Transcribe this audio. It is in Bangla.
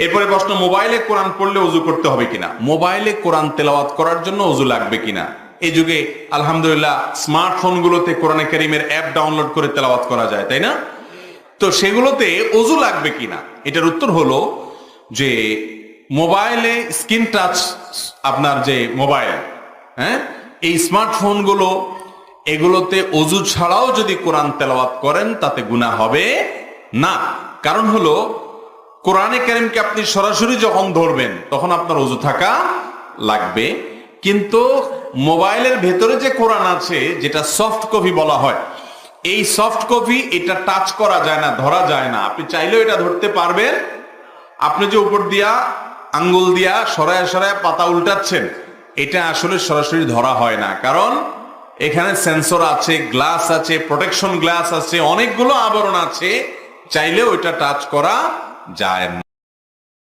এরপরে প্রশ্ন, মোবাইলে কোরআন পড়লে ওযু করতে হবে কিনা? মোবাইলে কোরআন তেলাওয়াত করার জন্য ওযু লাগবে কিনা? এই যুগে আলহামদুলিল্লাহ স্মার্টফোন গুলোতে কোরআনে কারীমের অ্যাপ ডাউনলোড করে তেলাওয়াত করা যায়, তাই না? তো সেগুলোতে ওযু লাগবে কিনা, এটার উত্তর হলো যে মোবাইলে স্ক্রিন টাচ, আপনার যে মোবাইল, হ্যাঁ, এই স্মার্টফোন গুলো, এগুলোতে ওযু ছাড়াও যদি কোরআন তেলাওয়াত করেন তাতে গুনাহ হবে না। কারণ হলো কোরআনে কারীমকে আপনি সরাসরি যখন ধরবেন তখন আপনার ওযু থাকা লাগবে, কিন্তু মোবাইলের ভেতরে যে কোরআন আছে, যেটা সফট কপি বলা হয়, এই সফট কপি, এটা টাচ করা যায় না, ধরা যায় না। আপনি চাইলেও এটা ধরতে পারবেন। আপনি যে উপর দিয়া আঙ্গুল দিয়া সরায় সরায় পাতা উল্টাচ্ছেন, এটা আসলে সরাসরি ধরা হয় না, কারণ এখানে সেন্সর আছে, গ্লাস আছে, প্রোটেকশন গ্লাস আছে, অনেকগুলো আবরণ আছে, চাইলেও এটা টাচ করা যায় না।